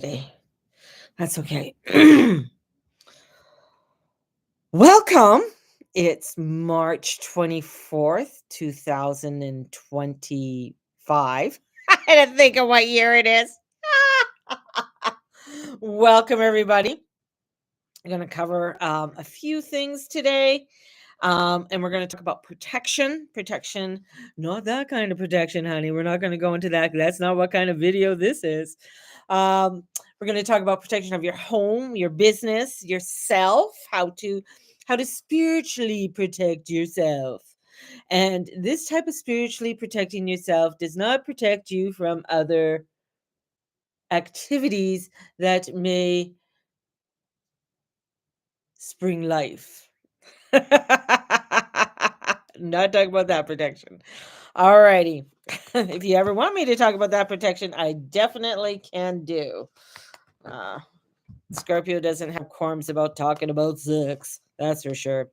Day. That's okay. Welcome. It's March 24th, 2025. I had to think of what year it is. Welcome, everybody. I'm going to cover a few things today. And we're going to talk about protection. Protection, not that kind of protection, honey. We're not going to go into that. That's not what kind of video this is. We're going to talk about protection of your home, your business, yourself, how to spiritually protect yourself. And this type of spiritually protecting yourself does not protect you from other activities that may spring life. Not talking about that protection. All righty. If you ever want me to talk about that protection, I definitely can do. Uh, Scorpio doesn't have qualms about talking about sex. That's for sure.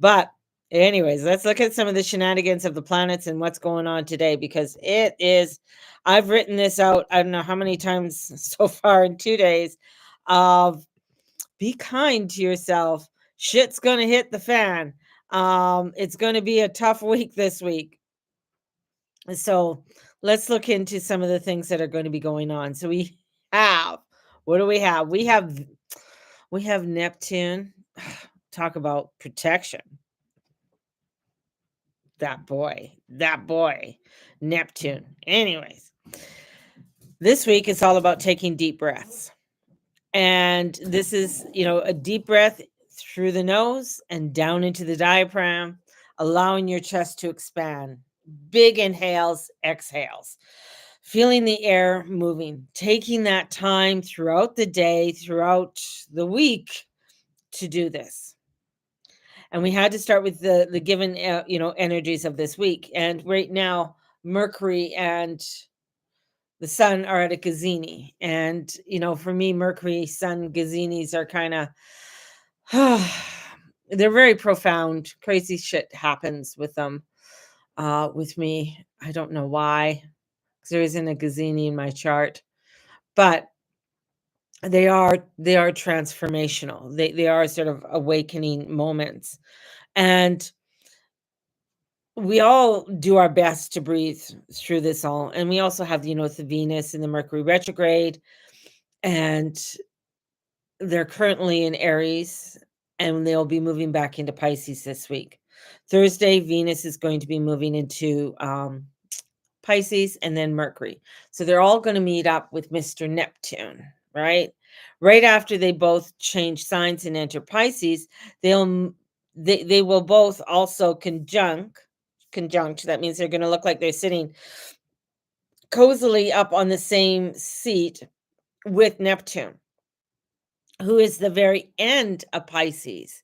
But, anyways, let's look at some of the shenanigans of the planets and what's going on today because it is. I've written this out, I don't know how many times so far in 2 days, of be kind to yourself. Shit's going to hit the fan. It's going to be a tough week this week. So let's look into some of the things that are going to be going on. So we have, what do we have? We have Neptune. Talk about protection. That boy, Neptune. Anyways, this week is all about taking deep breaths. And this is, a deep breath through the nose and down into the diaphragm, allowing your chest to expand. Big inhales, exhales. Feeling the air moving, taking that time throughout the day, throughout the week to do this. And we had to start with the given, energies of this week. And right now, Mercury and the sun are at a Gazini. And, for me, Mercury, sun, Gazinis are kind of, they're very profound. Crazy shit happens with them. With me, I don't know why, because there isn't a Gazini in my chart, but they are transformational. They are sort of awakening moments. And we all do our best to breathe through this all. And we also have, the Venus and the Mercury retrograde, and they're currently in Aries, and they'll be moving back into Pisces this week. Thursday, Venus is going to be moving into Pisces, and then Mercury. So they're all going to meet up with Mr. Neptune, right? Right after they both change signs and enter Pisces, they will both also conjunct. That means they're going to look like they're sitting cozily up on the same seat with Neptune, who is the very end of Pisces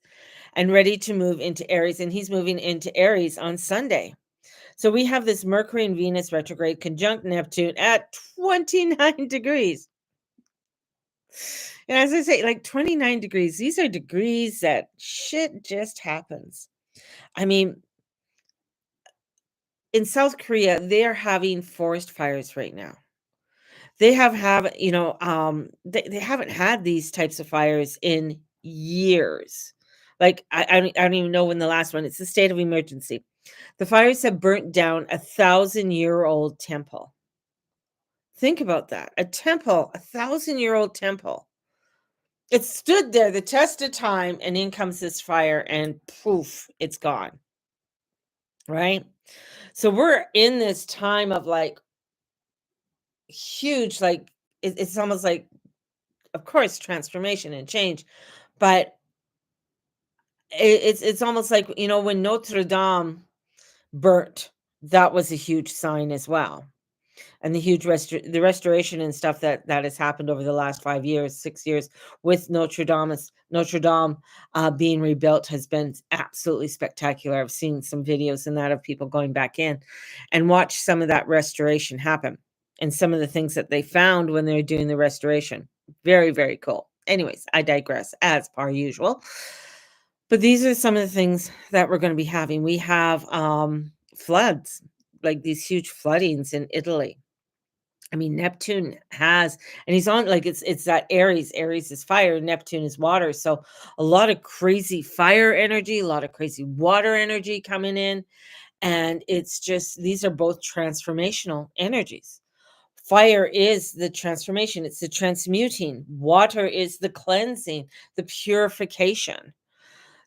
and ready to move into Aries. And he's moving into Aries on Sunday. So we have this Mercury and Venus retrograde conjunct Neptune at 29 degrees. And as I say, like 29 degrees, these are degrees that shit just happens. I mean, in South Korea, they are having forest fires right now. They they haven't had these types of fires in years. Like I don't even know when the last one. It's a state of emergency. The fires have burnt down 1,000-year-old temple. Think about that. A temple, 1,000-year-old temple. It stood there the test of time, and in comes this fire, and poof, it's gone. Right? So we're in this time of like huge, like it's almost like, of course, transformation and change, but it's almost like, when Notre Dame burnt, that was a huge sign as well. And the huge the restoration and stuff that has happened over the last 5 years, 6 years with Notre Dame being rebuilt has been absolutely spectacular. I've seen some videos and that of people going back in and watch some of that restoration happen and some of the things that they found when they were doing the restoration. Very, very cool. Anyways, I digress as per usual. But these are some of the things that we're going to be having. We have floods, like these huge floodings in Italy. I mean, Neptune has, and he's on, like, it's that Aries. Aries is fire, Neptune is water. So a lot of crazy fire energy, a lot of crazy water energy coming in. And it's just, these are both transformational energies. Fire is the transformation, it's the transmuting. Water is the cleansing, the purification.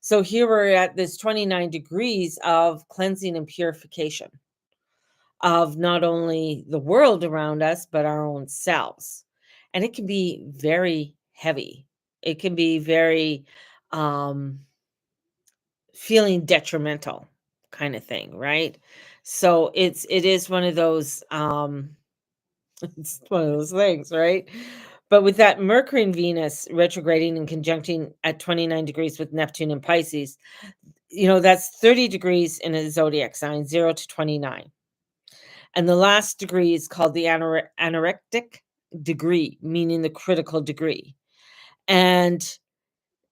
So here we're at this 29 degrees of cleansing and purification of not only the world around us, but our own selves. And it can be very heavy. It can be very um, feeling detrimental kind of thing, right? So it is one of those it's one of those things, right? But with that Mercury and Venus retrograding and conjuncting at 29 degrees with Neptune and Pisces, that's 30 degrees in a zodiac sign, 0 to 29. And the last degree is called the anorectic degree, meaning the critical degree. And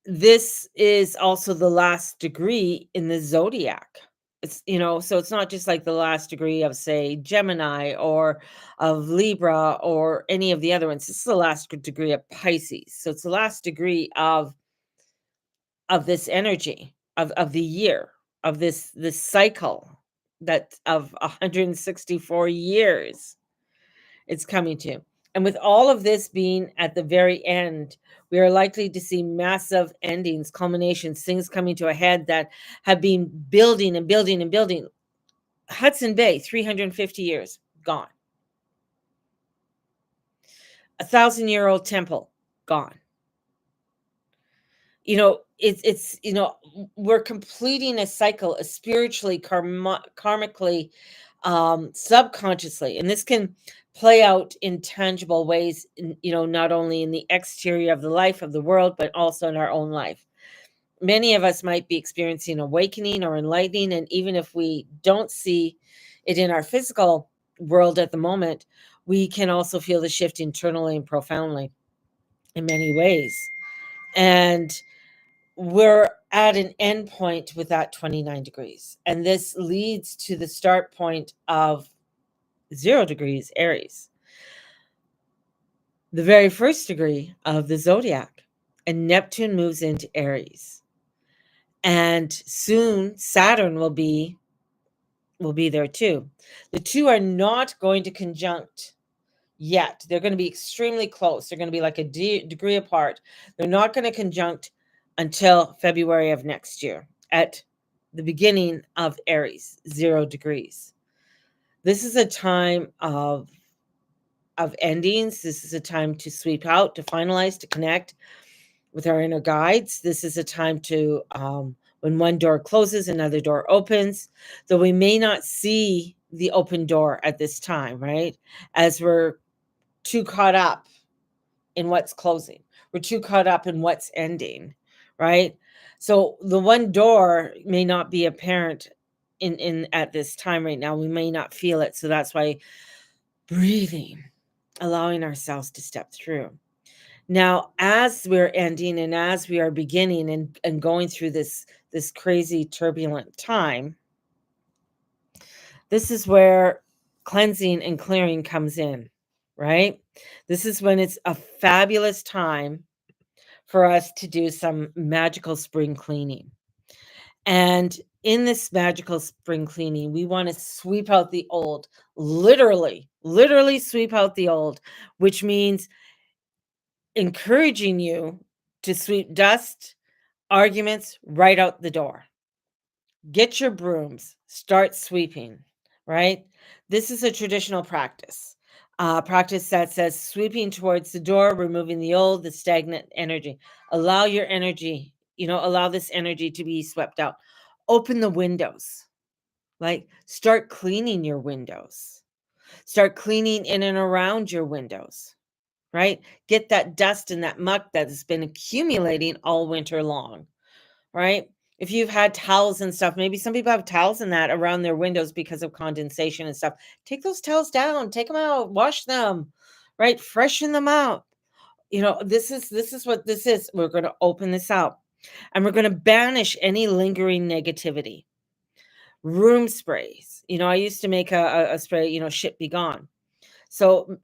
this is also the last degree in the zodiac. So it's not just like the last degree of, say, Gemini or of Libra or any of the other ones. This is the last degree of Pisces. So it's the last degree of this energy of the year, of this cycle that of 164 years it's coming to. And with all of this being at the very end, we are likely to see massive endings, culminations, things coming to a head that have been building and building and building. Hudson Bay, 350 years, gone. 1,000-year-old temple, gone. We're completing a cycle, spiritually, karmically, subconsciously, and this can play out in tangible ways, not only in the exterior of the life of the world, but also in our own life. Many of us might be experiencing awakening or enlightening, and even if we don't see it in our physical world at the moment, we can also feel the shift internally and profoundly in many ways. And we're at an end point with that 29 degrees. And this leads to the start point of 0 degrees Aries, the very first degree of the zodiac. And Neptune moves into Aries. And soon Saturn will be there too. The two are not going to conjunct yet. They're going to be extremely close. They're going to be like a degree apart. They're not going to conjunct until February of next year at the beginning of Aries, 0 degrees. This is a time of endings. This is a time to sweep out, to finalize, to connect with our inner guides. This is a time to when one door closes, another door opens. Though we may not see the open door at this time, right? As we're too caught up in what's closing. We're too caught up in what's ending, right? So the one door may not be apparent in at this time right now. We may not feel it. So that's why breathing, allowing ourselves to step through. Now, as we're ending and as we are beginning and going through this crazy turbulent time, this is where cleansing and clearing comes in, right? This is when it's a fabulous time for us to do some magical spring cleaning. And in this magical spring cleaning, we want to sweep out the old, literally sweep out the old, which means encouraging you to sweep dust, arguments right out the door. Get your brooms, start sweeping, right? This is a traditional practice. Practice that says sweeping towards the door, removing the old, the stagnant energy. Allow your energy, allow this energy to be swept out. Open the windows, like start cleaning your windows. Start cleaning in and around your windows, right? Get that dust and that muck that has been accumulating all winter long, right? If you've had towels and stuff, maybe some people have towels and that around their windows because of condensation and stuff. Take those towels down, take them out, wash them, right? Freshen them out. This is what this is. We're going to open this out and we're going to banish any lingering negativity. Room sprays. I used to make a spray, shit be gone. So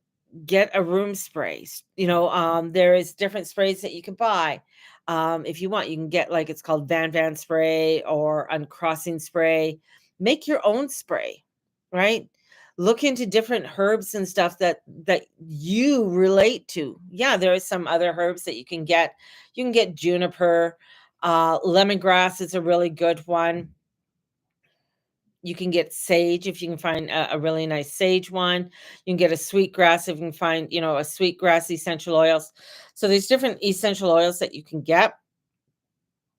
get a room spray. There is different sprays that you can buy. If you want, you can get, like, it's called Van spray or uncrossing spray. Make your own spray, right? Look into different herbs and stuff that you relate to. Yeah, there are some other herbs that you can get. You can get juniper, lemongrass is a really good one. You can get sage if you can find a really nice sage one. You can get a sweet grass if you can find, a sweet grass essential oils. So there's different essential oils that you can get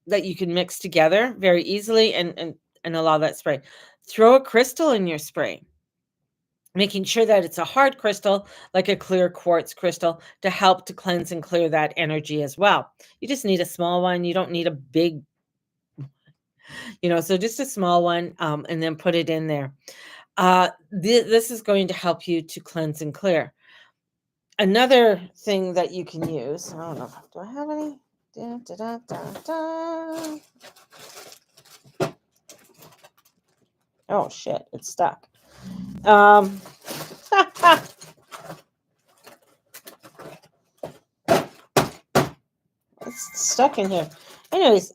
that you can mix together very easily and allow that spray. Throw a crystal in your spray, making sure that it's a hard crystal, like a clear quartz crystal, to help to cleanse and clear that energy as well. You just need a small one. You don't need a big, so just a small one, and then put it in there. This is going to help you to cleanse and clear. Another thing that you can use, I don't know, do I have any? Da, da, da, da, da. Oh shit, it's stuck. It's stuck in here. Anyways,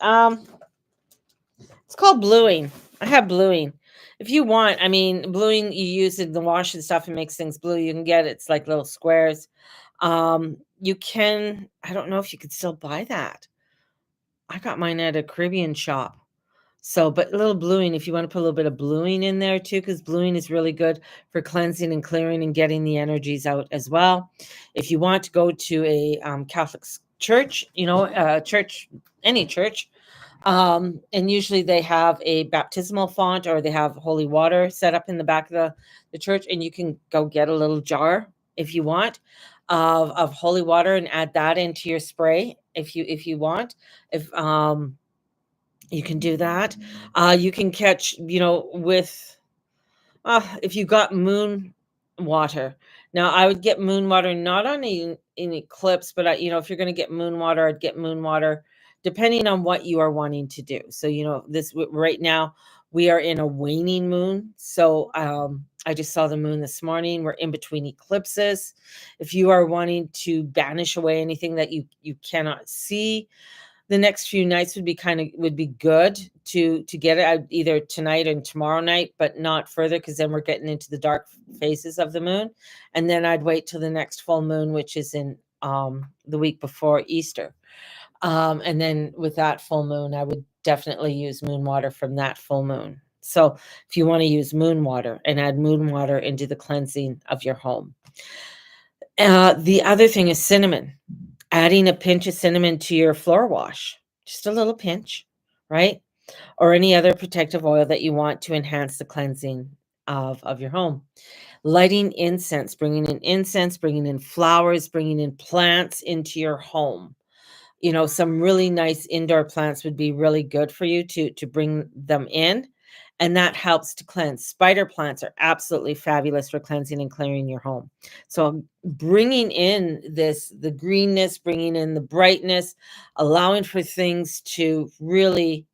it's called bluing. I have bluing. If you want, bluing, you use it in the wash and stuff, and makes things blue. You can get it. It's like little squares. You can, I don't know if you could still buy that. I got mine at a Caribbean shop. So, but a little bluing, if you want to put a little bit of bluing in there too, because bluing is really good for cleansing and clearing and getting the energies out as well. If you want to go to a Catholic church, church, any church, and usually they have a baptismal font, or they have holy water set up in the back of the church, and you can go get a little jar if you want of holy water and add that into your spray if you want. If You can do that. You can catch, with if you got moon water. Now, I would get moon water not on an eclipse, but if you're going to get moon water, I'd get moon water depending on what you are wanting to do. So, right now we are in a waning moon. So, I just saw the moon this morning. We're in between eclipses. If you are wanting to banish away anything that you cannot see, the next few nights would be good to get it out either tonight and tomorrow night, but not further, because then we're getting into the dark phases of the moon. And then I'd wait till the next full moon, which is in the week before Easter. And then with that full moon, I would definitely use moon water from that full moon. So if you want to use moon water, and add moon water into the cleansing of your home. The other thing is cinnamon. Adding a pinch of cinnamon to your floor wash, just a little pinch, right? Or any other protective oil that you want to enhance the cleansing of your home. Lighting incense, bringing in flowers, bringing in plants into your home. Some really nice indoor plants would be really good for you to bring them in. And that helps to cleanse. Spider plants are absolutely fabulous for cleansing and clearing your home. So bringing in the greenness, bringing in the brightness, allowing for things to really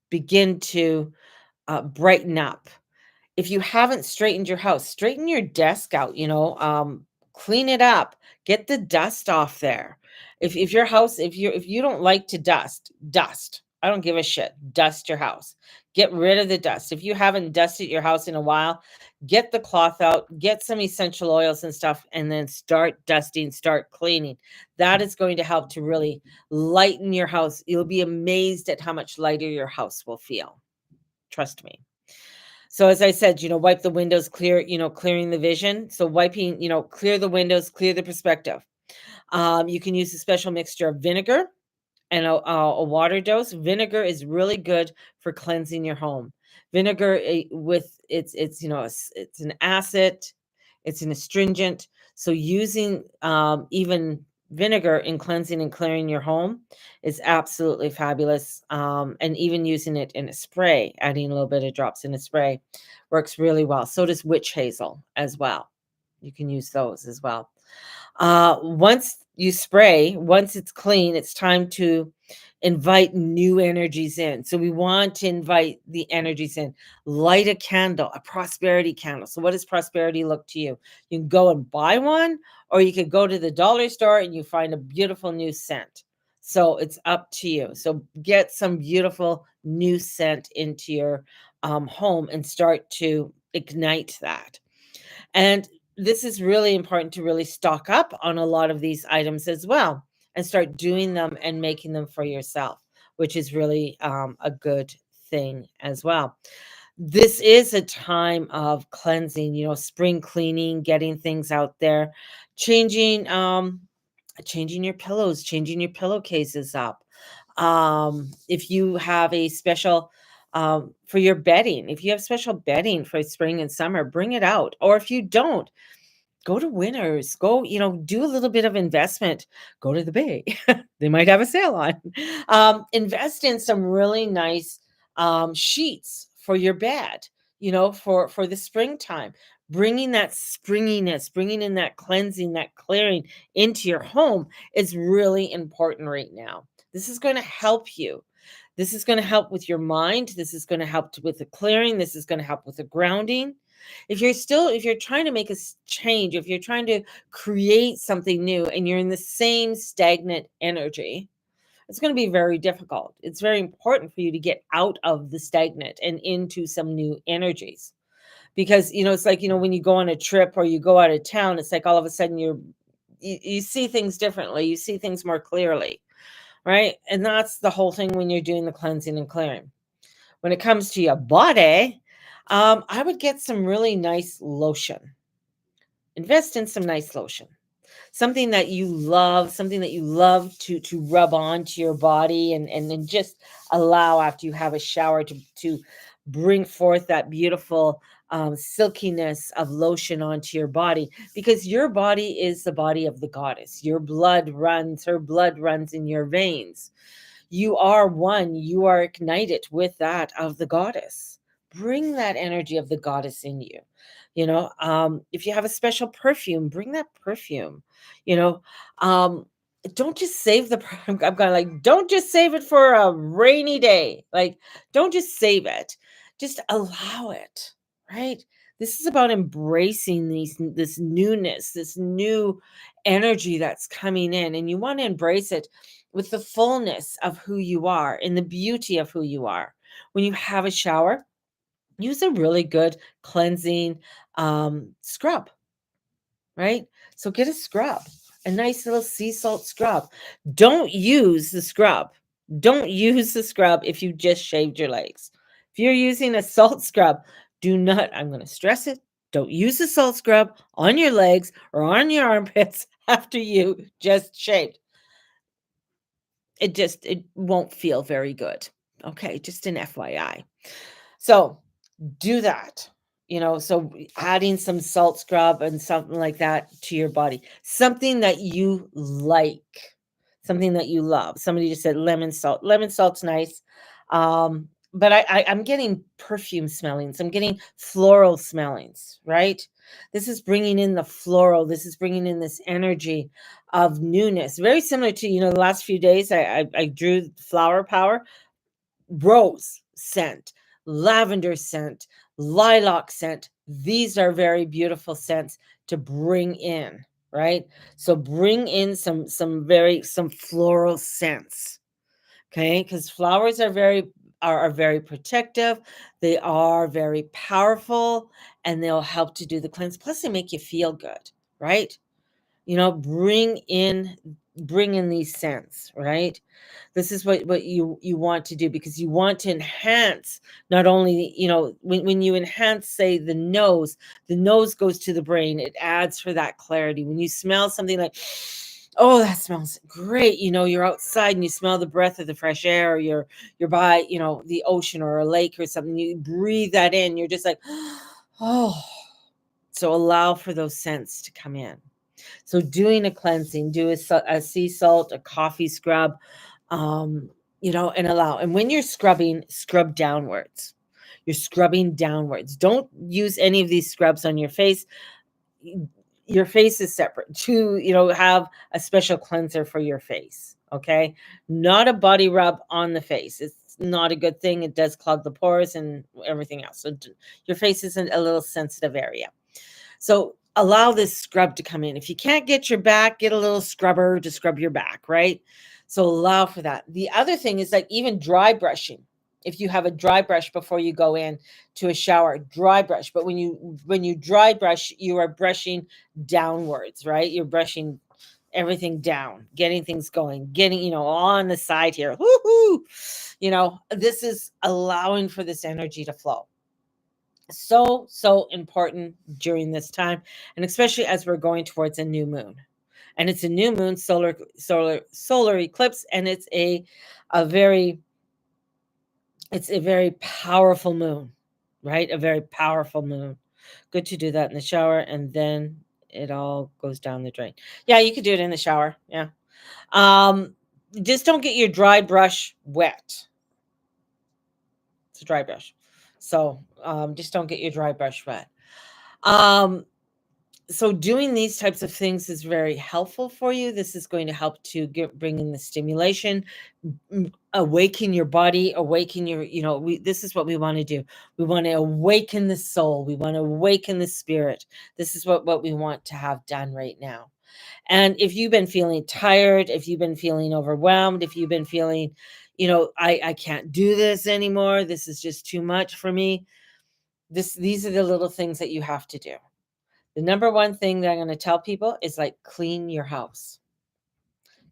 begin to brighten up. If you haven't straightened your house, straighten your desk out, clean it up, get the dust off there. If your house, if you don't like to dust. I don't give a shit. Dust your house. Get rid of the dust. If you haven't dusted your house in a while, get the cloth out, get some essential oils and stuff, and then start dusting, start cleaning. That is going to help to really lighten your house. You'll be amazed at how much lighter your house will feel. Trust me. So as I said, wipe the windows, clearing the vision. So wiping, clear the windows, clear the perspective. You can use a special mixture of vinegar and a water dose. Vinegar is really good for cleansing your home. Vinegar, with it's an acid, it's an astringent. So using even vinegar in cleansing and clearing your home is absolutely fabulous. And even using it in a spray, adding a little bit of drops in a spray, works really well. So does witch hazel as well. You can use those as well. Once you spray, once it's clean, it's time to invite new energies in. So we want to invite the energies in. Light a candle, a prosperity candle. So what does prosperity look to you? You can go and buy one, or you could go to the dollar store and you find a beautiful new scent. So it's up to you. So get some beautiful new scent into your home and start to ignite that. And this is really important to really stock up on a lot of these items as well and start doing them and making them for yourself, which is really a good thing as well. This is a time of cleansing, spring cleaning, getting things out there, changing changing your pillows, changing your pillowcases up. If you have a special for your bedding, if you have special bedding for spring and summer, bring it out. Or if you don't, go to Winners, go, do a little bit of investment, go to the Bay. They might have a sale on. Invest in some really nice sheets for your bed, for the springtime. Bringing that springiness, bringing in that cleansing, that clearing into your home is really important right now. This is going to help you. This is going to help with your mind. This is going to help with the clearing. This is going to help with the grounding. If you're trying to make a change, if you're trying to create something new and you're in the same stagnant energy, it's going to be very difficult. It's very important for you to get out of the stagnant and into some new energies. Because, it's like, when you go on a trip or you go out of town, it's like all of a sudden you see things differently. You see things more clearly, right? And that's the whole thing when you're doing the cleansing and clearing. When it comes to your body, I would get some really nice lotion. Invest in some nice lotion. Something that you love to rub onto your body and then just allow after you have a shower to bring forth that beautiful silkiness of lotion onto your body, because your body is the body of the goddess. Her blood runs in your veins. You are one, you are ignited with that of the goddess. Bring that energy of the goddess in you. If you have a special perfume, bring that perfume. You know, um, don't just save I'm kind of like, don't just save it for a rainy day. Like, don't just save it. Just allow it, right? This is about embracing this newness, this new energy that's coming in, and you want to embrace it with the fullness of who you are and the beauty of who you are. When you have a shower, use a really good cleansing scrub, right? So get a scrub, a nice little sea salt scrub. Don't use the scrub. Don't use the scrub if you just shaved your legs. If you're using a salt scrub, do not, I'm going to stress it, don't use a salt scrub on your legs or on your armpits after you just shaved. It won't feel very good. Okay, just an FYI. So do that. So adding some salt scrub and something like that to your body, something that you like, something that you love. Somebody just said lemon salt. Lemon salt's nice. But I'm getting perfume smellings. I'm getting floral smellings, right? This is bringing in the floral. This is bringing in this energy of newness. Very similar to, the last few days I drew flower power, rose scent, lavender scent, lilac scent. These are very beautiful scents to bring in, right? So bring in some floral scents. Okay? Because flowers are very protective. They are very powerful, and they'll help to do the cleanse. Plus they make you feel good, right? Bring in these scents, right? This is what you want to do, because you want to enhance not only, when you enhance, say, the nose goes to the brain. It adds for that clarity. When you smell something like, oh, that smells great, you're outside and you smell the breath of the fresh air, or you're by, the ocean or a lake or something, you breathe that in, you're just like, oh. So allow for those scents to come in. So doing a cleansing, do a sea salt, a coffee scrub, and allow. And when you're scrubbing, scrub downwards. You're scrubbing downwards. Don't use any of these scrubs on your face. Your face is separate. Have a special cleanser for your face. okay? Not a body rub on the face. It's not a good thing. It does clog the pores and everything else. So your face isn't a little sensitive area. So allow this scrub to come in. If you can't get your back, get a little scrubber to scrub your back, right? So allow for that. The other thing is like even dry brushing. If you have a dry brush before you go in to a shower, dry brush. But when you dry brush, you are brushing downwards, right? You're brushing everything down, getting things going, getting, on the side here. Woohoo! This is allowing for this energy to flow. So important during this time, and especially as we're going towards a new moon. And it's a new moon solar eclipse, and a very it's a very powerful moon, right? A very powerful moon. Good to do that in the shower, and then it all goes down the drain. Yeah, you could do it in the shower. Yeah. Um, just don't get your dry brush wet. It's a dry brush. So just don't get your dry brush wet. Um, so doing these types of things is very helpful for you. This is going to help to bring in the stimulation, awaken your body, awaken your, this is what we want to do. We want to awaken the soul. We want to awaken the spirit. This is what we want to have done right now. And if you've been feeling tired, if you've been feeling overwhelmed, if you've been feeling, I can't do this anymore, this is just too much for me. These are the little things that you have to do. The number one thing that I'm going to tell people is like clean your house.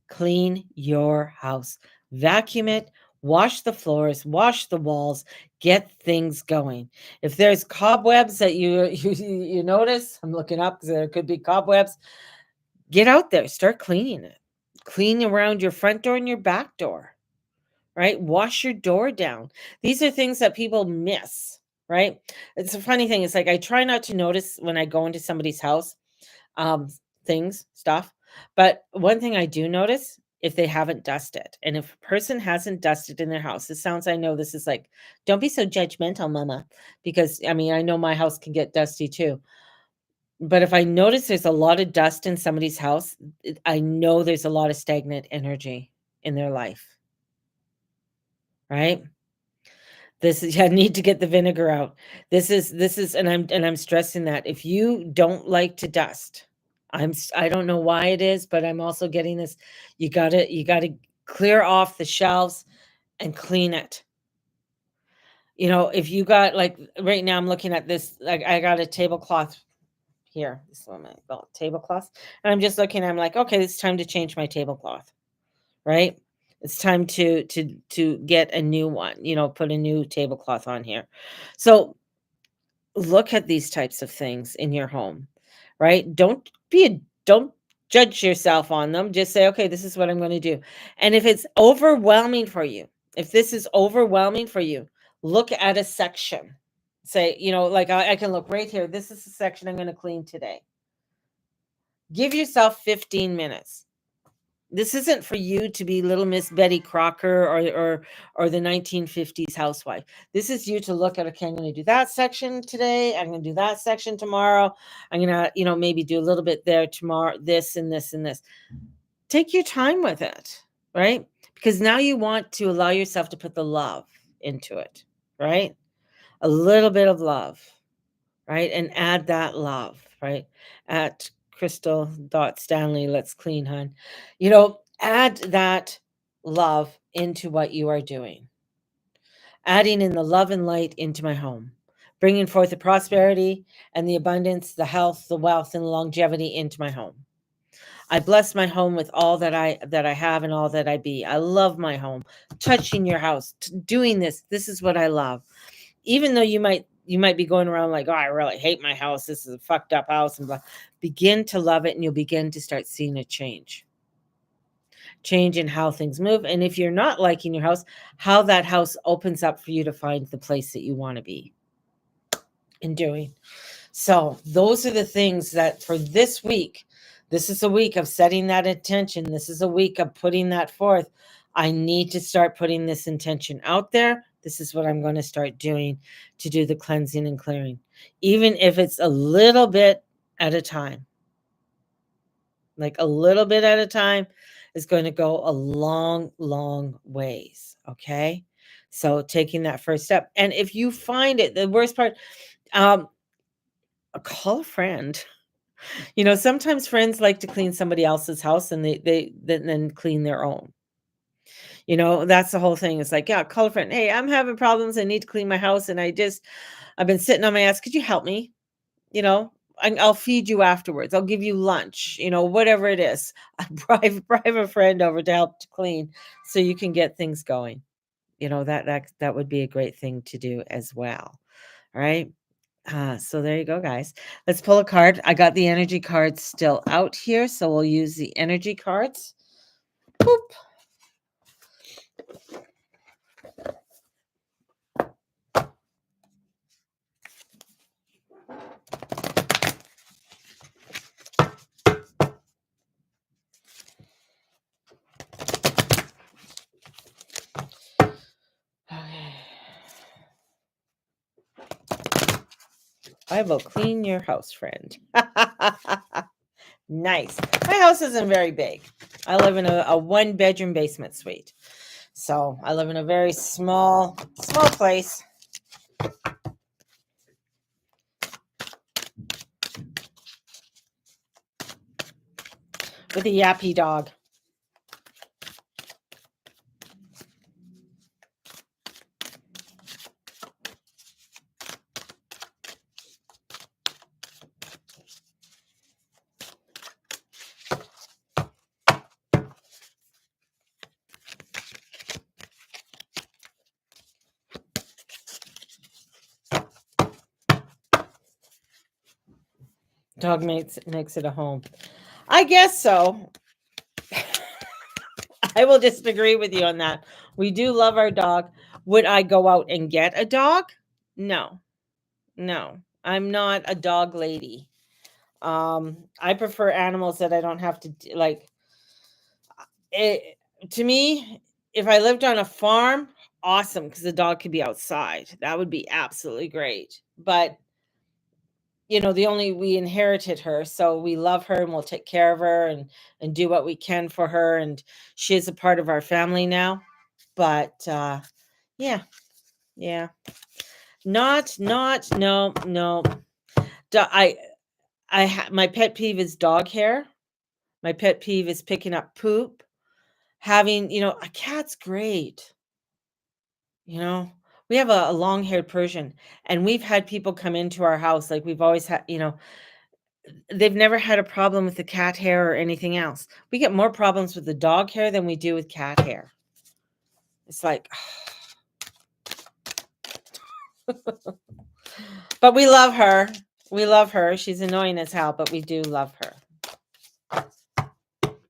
Clean your house. Vacuum it, wash the floors, wash the walls, get things going. If there's cobwebs that you notice, I'm looking up because there could be cobwebs. Get out there, start cleaning it. Clean around your front door and your back door, right? Wash your door down. These are things that people miss, right? It's a funny thing. It's like I try not to notice when I go into somebody's house, um, stuff. But one thing I do notice if they haven't dusted, and if a person hasn't dusted in their house, I know this is like, don't be so judgmental, mama, because I mean, I know my house can get dusty too. But if I notice there's a lot of dust in somebody's house, I know there's a lot of stagnant energy in their life, right? This is I need to get the vinegar out. This is and I'm stressing that if you don't like to dust, I don't know why it is, but I'm also getting this. You got to clear off the shelves and clean it. If you got like right now I'm looking at this, like I got a tablecloth here. This is my tablecloth. And I'm just looking, I'm like, okay, it's time to change my tablecloth, right? It's time to get a new one, put a new tablecloth on here. So look at these types of things in your home, right? Don't judge yourself on them. Just say, okay, this is what I'm going to do. And if it's overwhelming for you, if this is overwhelming for you, look at a section. Say, like I can look right here. This is the section I'm going to clean today. Give yourself 15 minutes. This isn't for you to be little Miss Betty Crocker or the 1950s housewife. This is you to look at, okay, I'm going to do that section today. I'm going to do that section tomorrow. I'm going to, maybe do a little bit there tomorrow, this and this and this. Take your time with it, right? Because now you want to allow yourself to put the love into it, right? A little bit of love, right? And add that love, right? At Crystal.Stanley, let's clean, hun. Add that love into what you are doing. Adding in the love and light into my home. Bringing forth the prosperity and the abundance, the health, the wealth, and the longevity into my home. I bless my home with all that I have and all that I be. I love my home. Touching your house, doing this. This is what I love. Even though you might be going around like, oh, I really hate my house. This is a fucked up house, and blah. Begin to love it, and you'll begin to start seeing a change in how things move. And if you're not liking your house, how that house opens up for you to find the place that you want to be in doing. So those are the things that for this week, this is a week of setting that intention. This is a week of putting that forth. I need to start putting this intention out there. This is what I'm going to start doing to do the cleansing and clearing, even if it's a little bit at a time. Like a little bit at a time is going to go a long, long ways. Okay. So taking that first step. And if you find it, the worst part, um, call a friend. Sometimes friends like to clean somebody else's house and they then clean their own. That's the whole thing. It's like, yeah, call a friend. Hey, I'm having problems. I need to clean my house. And I've been sitting on my ass. Could you help me? I'll feed you afterwards. I'll give you lunch, whatever it is. Bribe a friend over to help to clean so you can get things going. That would be a great thing to do as well. All right. So there you go, guys. Let's pull a card. I got the energy cards still out here, so we'll use the energy cards. Boop. Okay. I will clean your house, friend. Nice. My house isn't very big. I live in a one-bedroom basement suite. So I live in a very small place. With a yappy dog. Dog makes it a home. I guess so. I will disagree with you on that. We do love our dog. Would I go out and get a dog? No. No. I'm not a dog lady. I prefer animals that I don't have to like it to me, if I lived on a farm, awesome because the dog could be outside. That would be absolutely great. But we inherited her, so we love her and we'll take care of her and do what we can for her, and she is a part of our family now. But yeah, yeah, not no no. Do- I my pet peeve is dog hair. My pet peeve is picking up poop. Having a cat's great. You know, we have a long-haired Persian, and we've had people come into our house, like, we've always had they've never had a problem with the cat hair or anything else. We get more problems with the dog hair than we do with cat hair. It's like but we love her. We love her. She's annoying as hell, but we do love her.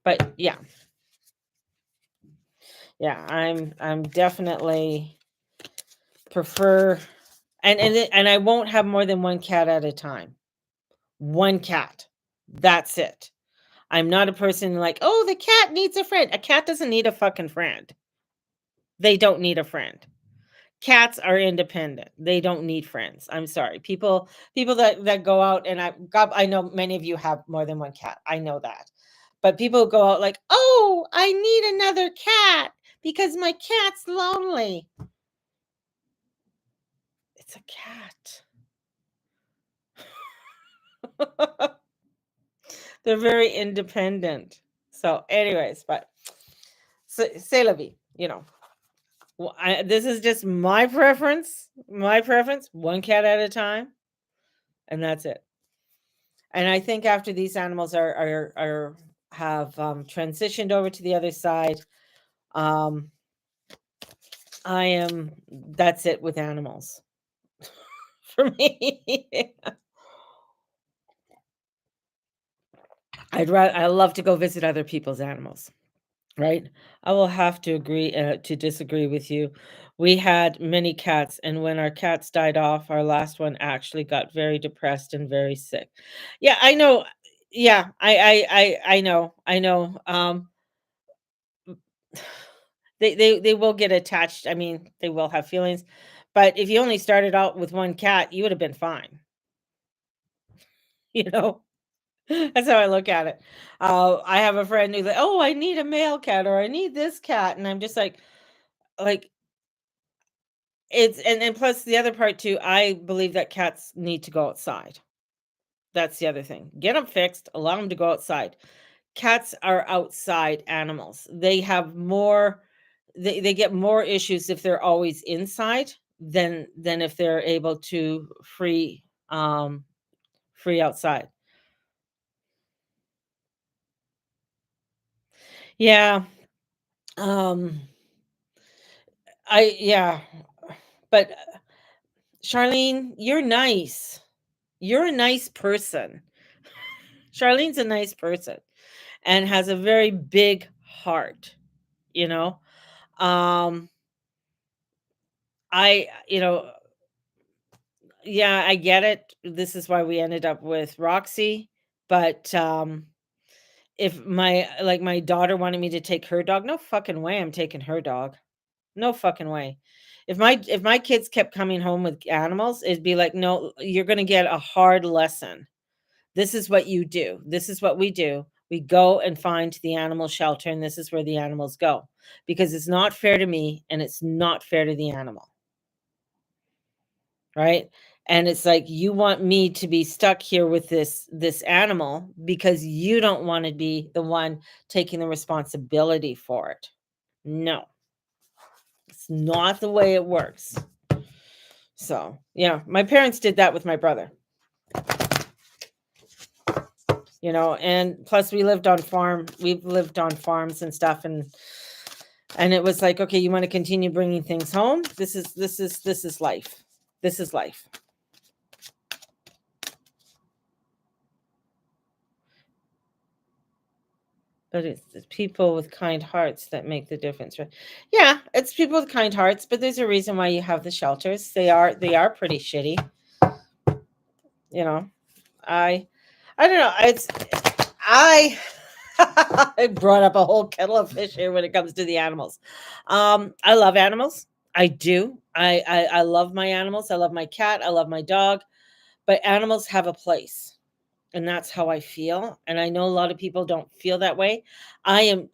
But yeah. Yeah, I'm definitely prefer and I won't have more than one cat at a time. One cat. That's it. I'm not a person like, "Oh, the cat needs a friend." A cat doesn't need a fucking friend. They don't need a friend. Cats are independent. They don't need friends. I'm sorry. People that go out and I know many of you have more than one cat. I know that. But people go out like, "Oh, I need another cat because my cat's lonely." It's a cat. They're very independent. So, anyways, but c'est la vie, Well, this is just my preference. My preference, one cat at a time, and that's it. And I think after these animals are have transitioned over to the other side, um, I am. That's it with animals for me. I love to go visit other people's animals. Right? I will have to agree to disagree with you. We had many cats, and when our cats died off, our last one actually got very depressed and very sick. Yeah, I know. Yeah, I know. I know. They will get attached. I mean, they will have feelings, but if you only started out with one cat, you would have been fine. You know. That's how I look at it. I have a friend who's like, "Oh, I need a male cat or I need this cat." And I'm just like it's and plus the other part too, I believe that cats need to go outside. That's the other thing. Get them fixed, allow them to go outside. Cats are outside animals. They have more they get more issues if they're always inside than if they're able to free outside. Yeah. Um yeah, but Charlene, you're nice. You're a nice person. Charlene's a nice person and has a very big heart, you know? Um I yeah, I get it. This is why we ended up with Roxy, but if my daughter wanted me to take her dog, no fucking way I'm taking her dog. No fucking way. If my kids kept coming home with animals, it'd be like, "No, you're gonna get a hard lesson. This is what you do. This is what we do. We go and find the animal shelter, and this is where the animals go, because it's not fair to me, and it's not fair to the animal, right?" And it's like, you want me to be stuck here with this animal because you don't wanna be the one taking the responsibility for it. No, it's not the way it works. So, yeah, my parents did that with my brother, and plus we've lived on farms and stuff, and it was like, okay, you want to continue bringing things home? This is life. This is life. But it's people with kind hearts that make the difference, right? Yeah, it's people with kind hearts, but there's a reason why you have the shelters. They are pretty shitty, you know. I I don't know. I I brought up a whole kettle of fish here when it comes to the animals. I love animals. I do. I love my animals. I love my cat. I love my dog. But animals have a place, and that's how I feel. And I know a lot of people don't feel that way. I am.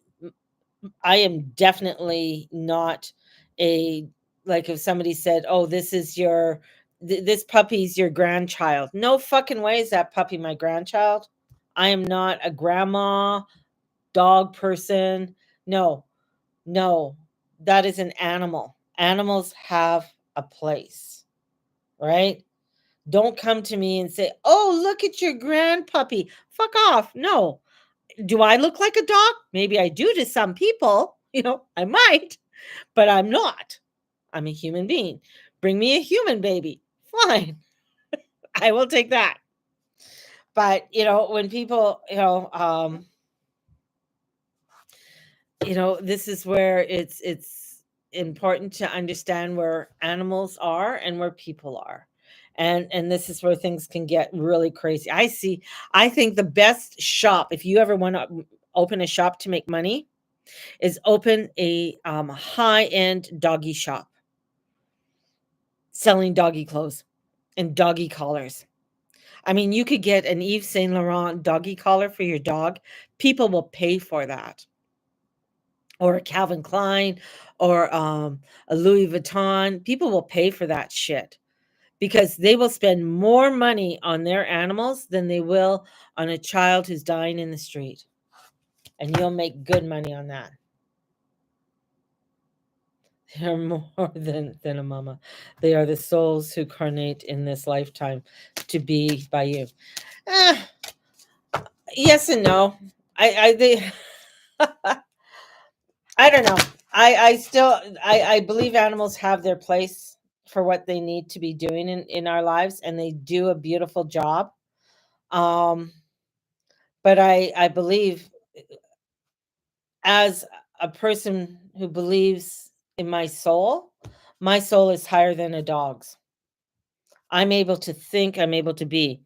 I am definitely not a like if somebody said, "Oh, this puppy's your grandchild." No fucking way is that puppy my grandchild. I am not a grandma dog person. No, no, that is an animal. Animals have a place, right? Don't come to me and say, "Oh, look at your grandpuppy." Fuck off. No. Do I look like a dog? Maybe I do to some people. I might, but I'm not. I'm a human being. Bring me a human baby. Fine. I will take that. But, when people, this is where it's important to understand where animals are and where people are. And this is where things can get really crazy. I think the best shop, if you ever want to open a shop to make money, is open a high-end doggy shop selling doggy clothes and doggy collars. I mean, you could get an Yves Saint Laurent doggy collar for your dog. People will pay for that, or a Calvin Klein, or a Louis Vuitton. People will pay for that shit because they will spend more money on their animals than they will on a child who's dying in the street. And you'll make good money on that. They're more than a mama. They are the souls who carnate in this lifetime to be by you. Eh, yes and no. They I don't know. I still I believe animals have their place for what they need to be doing in our lives, and they do a beautiful job. Um, but I believe, as a person who believes in my soul is higher than a dog's. I'm able to think, I'm able to be.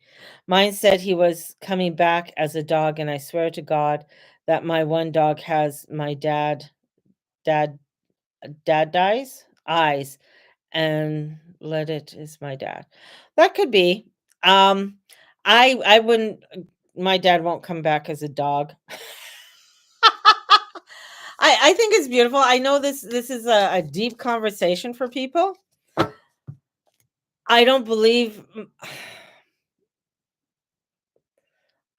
Mine said he was coming back as a dog, and I swear to God that my one dog has my dad dad dies eyes, and let it is my dad. That could be. Um, I wouldn't. my dad won't come back as a dog. I think it's beautiful. I know this is a deep conversation for people. I don't believe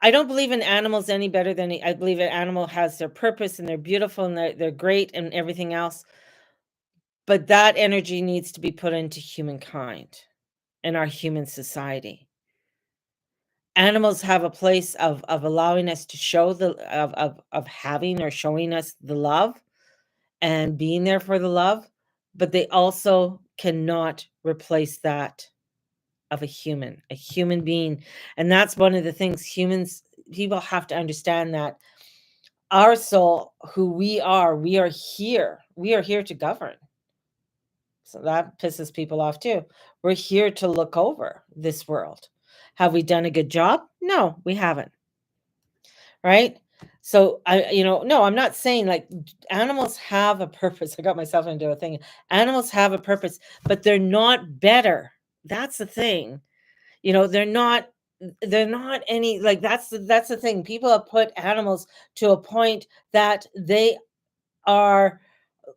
I don't believe in animals any better than I believe an animal has their purpose and they're beautiful and they're great and everything else. But that energy needs to be put into humankind and our human society. Animals have a place of allowing us to show the of having or showing us the love and being there for the love, but they also cannot replace that of a human being. And that's one of the things people have to understand that our soul, who we are here. We are here to govern. So that pisses people off too. We're here to look over this world. Have we done a good job? No, we haven't. Right? So no, I'm not saying like animals have a purpose. I got myself into a thing. Animals have a purpose, but they're not better. That's the thing. They're not any like that's the thing. People have put animals to a point that they are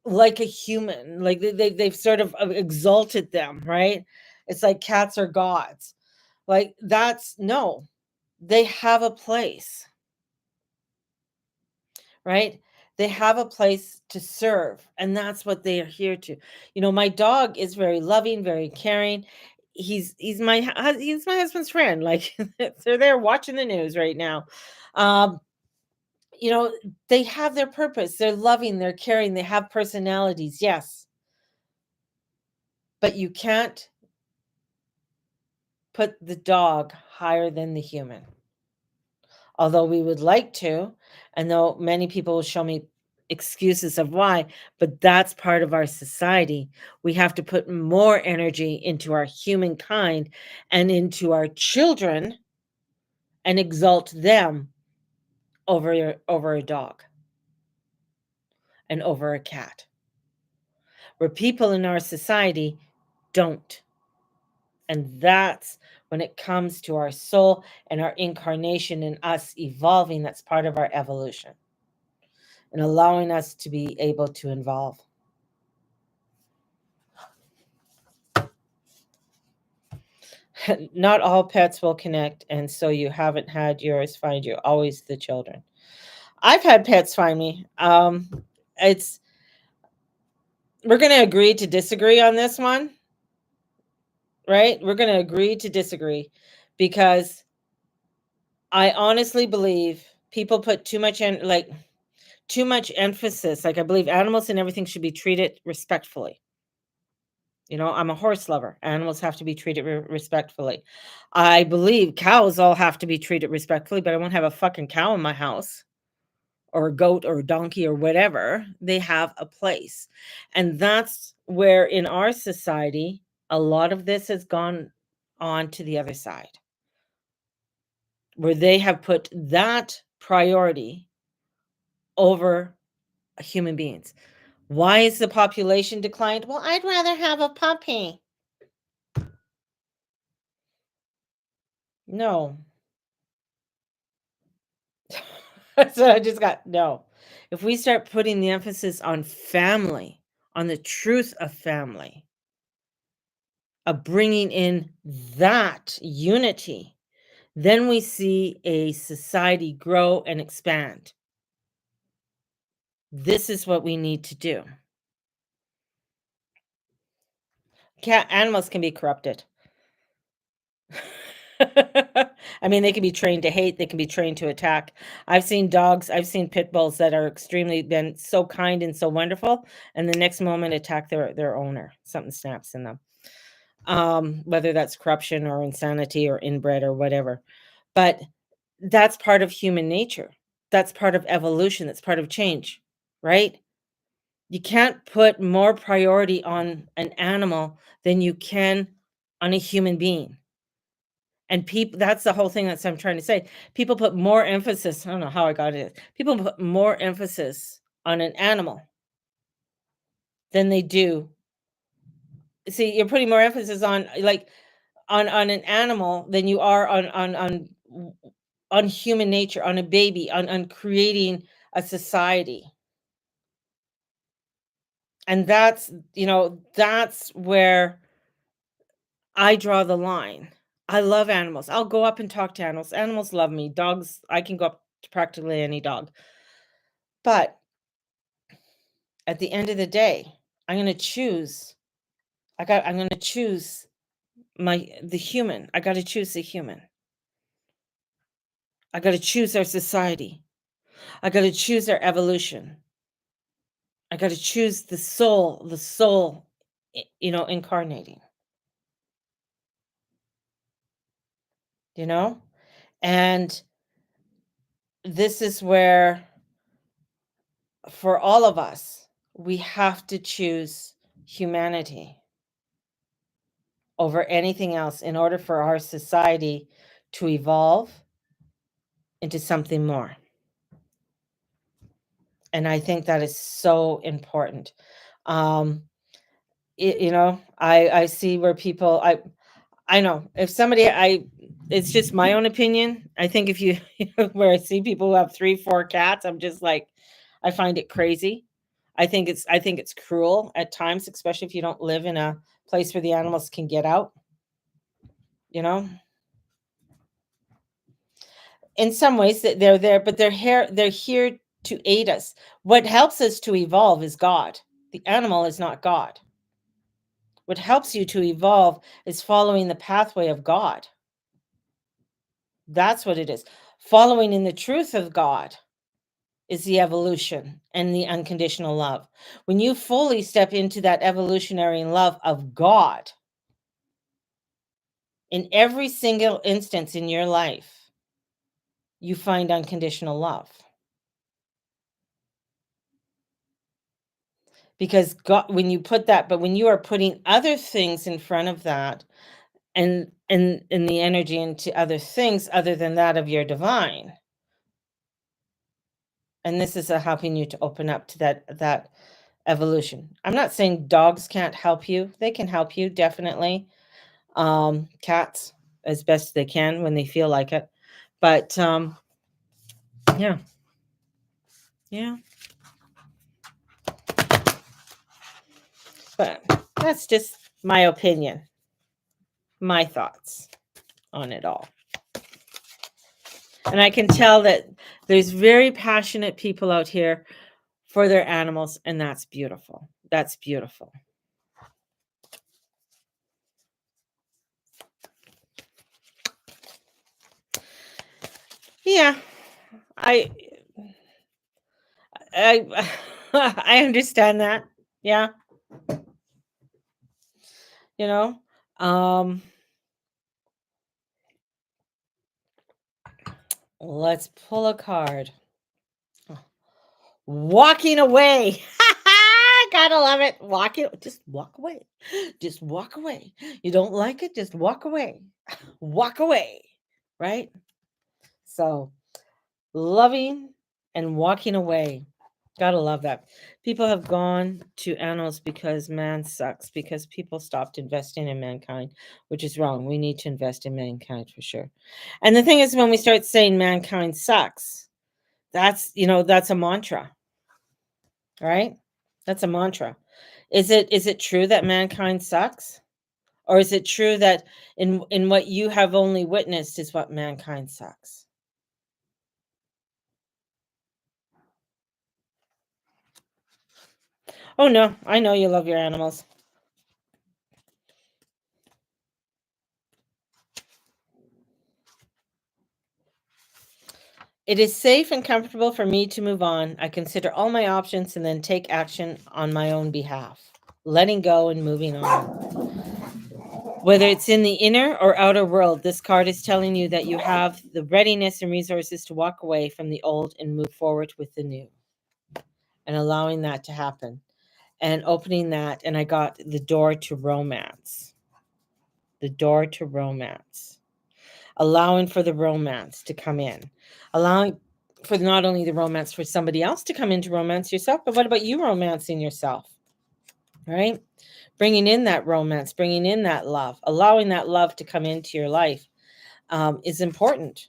like a human. Like they've sort of exalted them, right? It's like cats are gods. Like that's no. They have a place, right? They have a place to serve, and that's what they are here to. My dog is very loving, very caring. He's my husband's friend. Like they're there watching the news right now. Um, you know, they have their purpose. They're loving, they're caring, they have personalities. Yes, but you can't put the dog higher than the human. Although we would like to, and though many people will show me excuses of why, but that's part of our society. We have to put more energy into our humankind and into our children and exalt them over a dog and over a cat. Where people in our society don't. And that's when it comes to our soul and our incarnation and us evolving, that's part of our evolution and allowing us to be able to evolve. Not all pets will connect, and so you haven't had yours find you, always the children. I've had pets find me. It's we're going to agree to disagree on this one, right? We're going to agree to disagree because I honestly believe people put too much emphasis. Like I believe animals and everything should be treated respectfully. I'm a horse lover. Animals have to be treated respectfully. I believe cows all have to be treated respectfully, but I won't have a fucking cow in my house or a goat or a donkey or whatever. They have a place. And that's where in our society, a lot of this has gone on to the other side, where they have put that priority over human beings. Why is the population declined? Well, I'd rather have a puppy. No. So I just got no. If we start putting the emphasis on family, on the truth of family, of bringing in that unity, then we see a society grow and expand. This is what we need to do. Cat animals can be corrupted. I mean, they can be trained to hate, they can be trained to attack. I've seen pit bulls that are extremely been so kind and so wonderful, and the next moment attack their owner. Something snaps in them. Whether that's corruption or insanity or inbred or whatever. But that's part of human nature. That's part of evolution. That's part of change, right? You can't put more priority on an animal than you can on a human being. And people that's the whole thing that's I'm trying to say. People put more emphasis, I don't know how I got it. People put more emphasis on an animal than they do. See, you're putting more emphasis on like on an animal than you are on on human nature, on a baby, on creating a society. And that's where I draw the line. I love animals. I'll go up and talk to animals. Animals love me. Dogs, I can go up to practically any dog. But at the end of the day, I'm going to choose. I'm going to choose the human. I got to choose the human. I got to choose our society. I got to choose our evolution. I got to choose the soul, incarnating, you know? And this is where, for all of us, we have to choose humanity over anything else in order for our society to evolve into something more. And I think that is so important. Um, I see where people, I know if somebody, it's just my own opinion. I think if you, where I see people who have 3, 4 cats, I'm just like, I find it crazy. I think it's cruel at times, especially if you don't live in a place where the animals can get out, you know? In some ways that they're there, but they're here to aid us. What helps us to evolve is God. The animal is not God. What helps you to evolve is following the pathway of God. That's what it is. Following in the truth of God is the evolution and the unconditional love. When you fully step into that evolutionary love of God in every single instance in your life, you find unconditional love. Because God, when you are putting other things in front of that, and the energy into other things other than that of your divine, and this is helping you to open up to that evolution. I'm not saying dogs can't help you. They can help you, definitely. Cats, as best they can when they feel like it. But yeah, yeah. But that's just my opinion, my thoughts on it all. And I can tell that there's very passionate people out here for their animals, and that's beautiful. That's beautiful. Yeah, I I I understand that. Yeah, you know. Um let's pull a card. Walking away. Gotta love it. Just walk away. Just walk away. You don't like it, just walk away. Walk away. Right? So, loving and walking away. Gotta love that. People have gone to animals because man sucks, because people stopped investing in mankind, which is wrong. We need to invest in mankind for sure. And the thing is, when we start saying mankind sucks, that's a mantra, right? That's a mantra. Is it true that mankind sucks? Or is it true that in what you have only witnessed is what mankind sucks? Oh no, I know you love your animals. It is safe and comfortable for me to move on. I consider all my options and then take action on my own behalf. Letting go and moving on. Whether it's in the inner or outer world, this card is telling you that you have the readiness and resources to walk away from the old and move forward with the new, and allowing that to happen and opening that. And I got the door to romance. The door to romance. Allowing for the romance to come in. Allowing for not only the romance for somebody else to come into romance yourself, but what about you romancing yourself? Right? Bringing in that romance, bringing in that love, allowing that love to come into your life is important.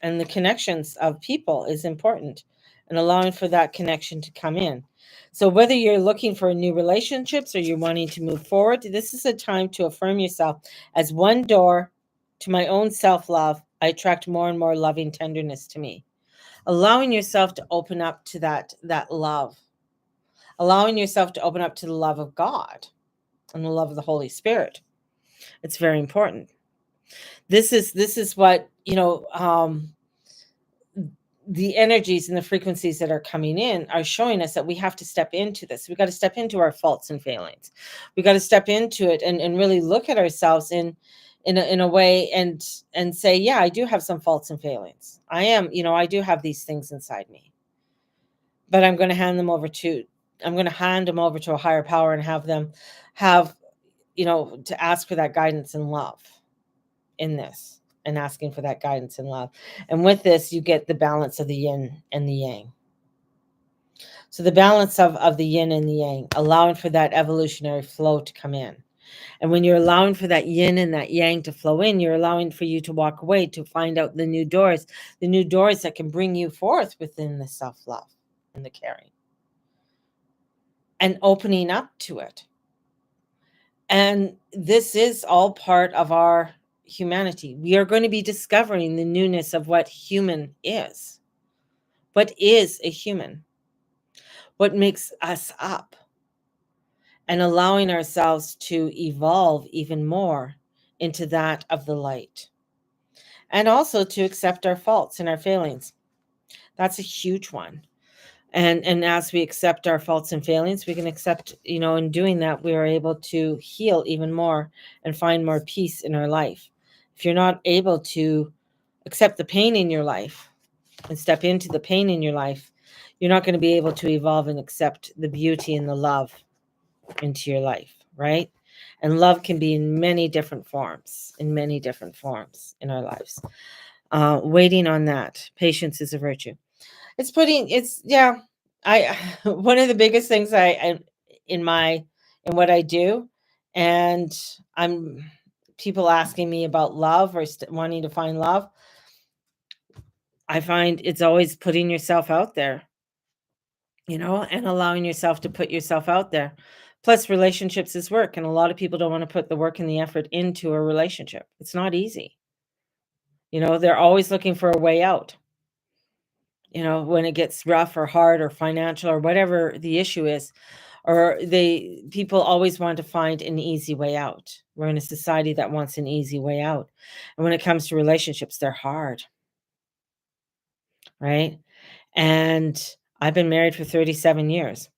and the connections of people is important, and allowing for that connection to come in. So whether you're looking for new relationships or you're wanting to move forward, this is a time to affirm yourself as one door to my own self-love. I attract more and more loving tenderness to me. Allowing yourself to open up to that love, allowing yourself to open up to the love of God and the love of the Holy Spirit. It's very important. This is what, the energies and the frequencies that are coming in are showing us that we have to step into this. We got to step into our faults and failings. We got to step into it and really look at ourselves in a way and say, yeah, I do have some faults and failings. I do have these things inside me, but I'm going to hand them over to a higher power and have them have, to ask for that guidance and love in this, and asking for that guidance and love. And with this, you get the balance of the yin and the yang. So the balance of the yin and the yang, allowing for that evolutionary flow to come in. And when you're allowing for that yin and that yang to flow in, you're allowing for you to walk away, to find out the new doors that can bring you forth within the self-love and the caring, and opening up to it. And this is all part of our humanity. We are going to be discovering the newness of what human is. What is a human? What makes us up? And allowing ourselves to evolve even more into that of the light. And also to accept our faults and our failings. That's a huge one. And as we accept our faults and failings, we can accept, in doing that, we are able to heal even more and find more peace in our life. If you're not able to accept the pain in your life and step into the pain in your life, you're not going to be able to evolve and accept the beauty and the love into your life, right? And love can be in many different forms in our lives. Waiting on that. Patience is a virtue. I one of the biggest things I in what I do, and I'm people asking me about love or wanting to find love. I find it's always putting yourself out there, and allowing yourself to put yourself out there. Plus, relationships is work, and a lot of people don't want to put the work and the effort into a relationship. It's not easy. They're always looking for a way out. When it gets rough or hard or financial or whatever the issue is, or people always want to find an easy way out. We're in a society that wants an easy way out. And when it comes to relationships, they're hard, right? And I've been married for 37 years.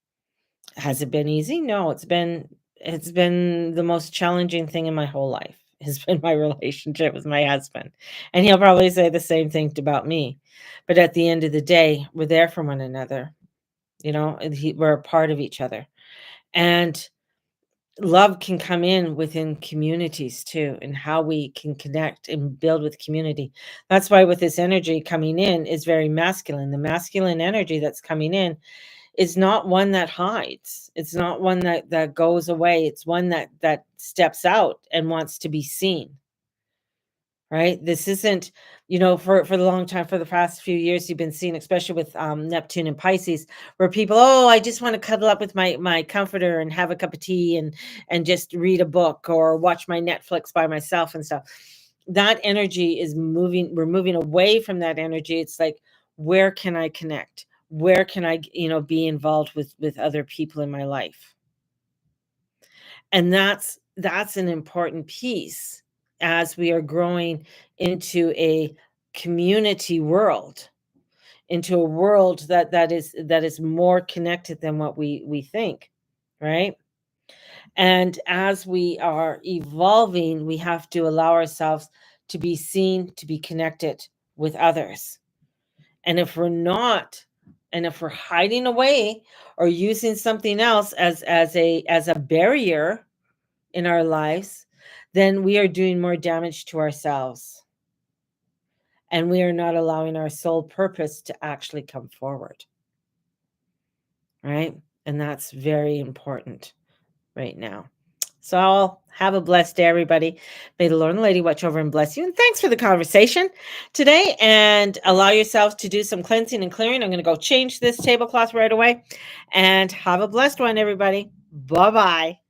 Has it been easy? No, it's been the most challenging thing in my whole life. Has been my relationship with my husband. And he'll probably say the same thing about me. But at the end of the day, we're there for one another. And we're a part of each other. And love can come in within communities too, and how we can connect and build with community. That's why with this energy coming in is very masculine. The masculine energy that's coming in is not one that hides. It's not one that goes away. It's one that steps out and wants to be seen. Right? This isn't, for the long time, for the past few years, you've been seeing, especially with Neptune and Pisces, where people, oh, I just want to cuddle up with my comforter and have a cup of tea and just read a book or watch my Netflix by myself and stuff. That energy is moving. We're moving away from that energy. It's like, where can I connect? Where can I, be involved with other people in my life? And that's an important piece as we are growing into a community world, into a world that is more connected than what we think, right? And as we are evolving, we have to allow ourselves to be seen, to be connected with others. And if we're not, and if we're hiding away or using something else as a barrier in our lives, then we are doing more damage to ourselves. And we are not allowing our soul purpose to actually come forward. Right? And that's very important right now. So I'll have a blessed day, everybody. May the Lord and Lady watch over and bless you. And thanks for the conversation today. And allow yourself to do some cleansing and clearing. I'm going to go change this tablecloth right away. And have a blessed one, everybody. Bye bye.